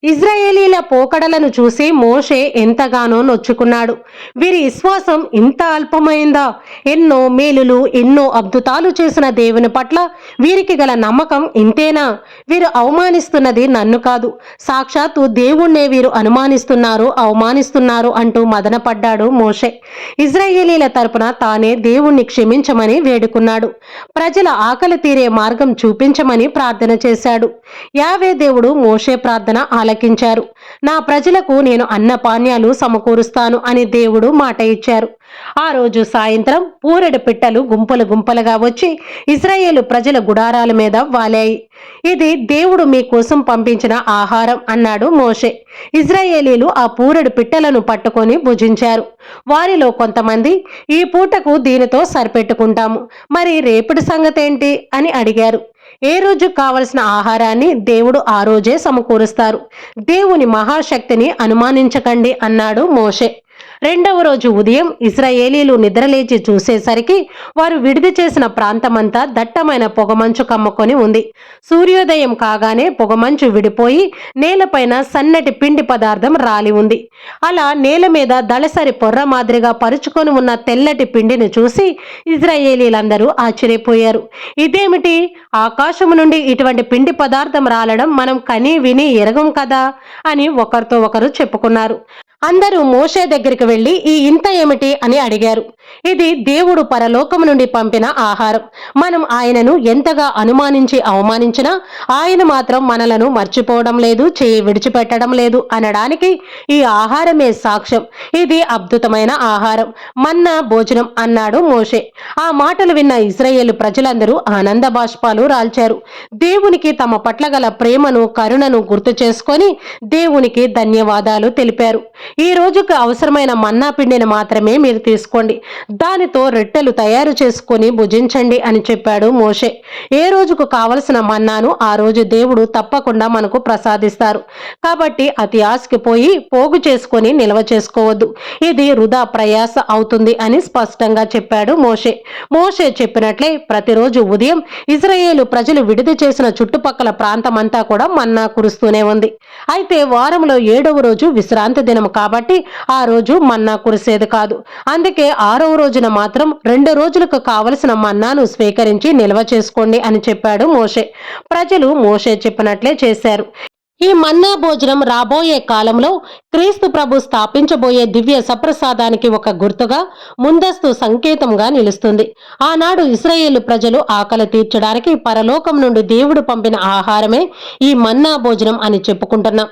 ఇజ్రాయేలీల పోకడలను చూసి మోషే ఎంతగానో నొచ్చుకున్నాడు. వీరి విశ్వాసం ఇంత అల్పమైందా? ఎన్నో మేలులు, ఎన్నో అద్భుతాలు చేసిన దేవుని పట్ల వీరికి గల నమ్మకం ఇంతేనా? వీరు అవమానిస్తున్నది నన్ను కాదు, సాక్షాత్తు దేవుణ్ణే వీరు అనుమానిస్తున్నారు, అవమానిస్తున్నారు అంటూ మదనపడ్డాడు మోషే. ఇజ్రాయేలీల తరపున తానే దేవుణ్ణి క్షమించమని వేడుకున్నాడు. ప్రజల ఆకలి తీరే మార్గం చూపించమని ప్రార్థన చేశాడు. యావే దేవుడు మోషే ప్రార్థన ఆలకించారు. నా ప్రజలకు నేను అన్నపానీయాలు సమకూరుస్తాను అని దేవుడు మాట ఇచ్చారు. ఆ రోజు సాయంత్రం పూరెడు పిట్టలు గుంపులు గుంపులుగా వచ్చి ఇశ్రాయేలు ప్రజల గుడారాల మీద వాలాయి. ఇది దేవుడు మీకోసం పంపించిన ఆహారం అన్నాడు మోషే. ఇశ్రాయేలీలు ఆ పూరెడు పిట్టలను పట్టుకొని భుజించారు. వారిలో కొంతమంది ఈ పూటకు దీనితో సరిపెట్టుకుంటాము, మరి రేపటి సంగతేంటి అని అడిగారు. ఏ రోజు కావలసిన ఆహారాన్ని దేవుడు ఆ రోజే సమకూరుస్తారు. దేవుని మహాశక్తిని అనుమానించకండి అన్నాడు మోషే. రెండవ రోజు ఉదయం ఇశ్రాయేలీలు నిద్రలేచి చూసేసరికి వారు విడిది చేసిన ప్రాంతమంతా దట్టమైన పొగమంచు కమ్ముకొని ఉంది. సూర్యోదయం కాగానే పొగమంచు విడిపోయి నేలపైన సన్నటి పిండి పదార్థం రాలి ఉంది. అలా నేల మీద దళసరి పొర్ర మాదిరిగా పరుచుకొని ఉన్న తెల్లటి పిండిని చూసి ఇశ్రాయేలీలందరూ ఆశ్చర్యపోయారు. ఇదేమిటి, ఆకాశము నుండి ఇటువంటి పిండి పదార్థం రాలడం మనం కని విని ఎరగం కదా అని ఒకరితో ఒకరు చెప్పుకున్నారు. అందరూ మోషే దగ్గరికి వెళ్లి ఈ ఇంత ఏమిటి అని అడిగారు. ఇది దేవుడు పరలోకం నుండి పంపిన ఆహారం. మనం ఆయనను ఎంతగా అనుమానించి అవమానించినా ఆయన మాత్రం మనలను మర్చిపోవడం లేదు, చేయి విడిచిపెట్టడం లేదు అనడానికి ఈ ఆహారమే సాక్ష్యం. ఇది అద్భుతమైన ఆహారం, మన్నా భోజనం అన్నాడు మోషే. ఆ మాటలు విన్న ఇశ్రాయేలు ప్రజలందరూ ఆనంద బాష్పాలు రాల్చారు. దేవునికి తమ పట్ల గల ప్రేమను, కరుణను గుర్తు చేసుకొని దేవునికి ధన్యవాదాలు తెలిపారు. ఈ రోజుకు అవసరమైన మన్నా పిండిని మాత్రమే మీరు తీసుకోండి, దానితో రొట్టెలు తయారు చేసుకొని భుజించండి అని చెప్పాడు మోషే. ఏ రోజుకు కావలసిన మన్నాను ఆ రోజు దేవుడు తప్పకుండా మనకు ప్రసాదిస్తారు. కాబట్టి అతి ఆశకి పోయి పోగు చేసుకొని నిల్వ చేసుకోవద్దు, ఇది వృధా ప్రయాస అవుతుంది అని స్పష్టంగా చెప్పాడు మోషే. మోషే చెప్పినట్లే ప్రతిరోజు ఉదయం ఇశ్రాయేలు ప్రజలు విడుదల చేసిన చుట్టుపక్కల ప్రాంతమంతా కూడా మన్నా కురుస్తూనే ఉంది. అయితే వారంలో 7వ రోజు విశ్రాంతి దినం కాబట్టి ఆ రోజు మన్నా కురిసేది కాదు. అందుకే 6వ రోజున మాత్రం 2 రోజులకు కావలసిన మన్నాను స్వీకరించి నిల్వ చేసుకోండి అని చెప్పాడు మోషే. ప్రజలు మోషే చెప్పినట్లే చేశారు. ఈ మన్నా భోజనం రాబోయే కాలంలో క్రీస్తు ప్రభు స్థాపించబోయే దివ్య సప్రసాదానికి ఒక గుర్తుగా, ముందస్తు సంకేతంగా నిలుస్తుంది. ఆనాడు ఇశ్రాయేలు ప్రజలు ఆకలి తీర్చడానికి పరలోకం నుండి దేవుడు పంపిన ఆహారమే ఈ మన్నా భోజనం అని చెప్పుకుంటున్నాం.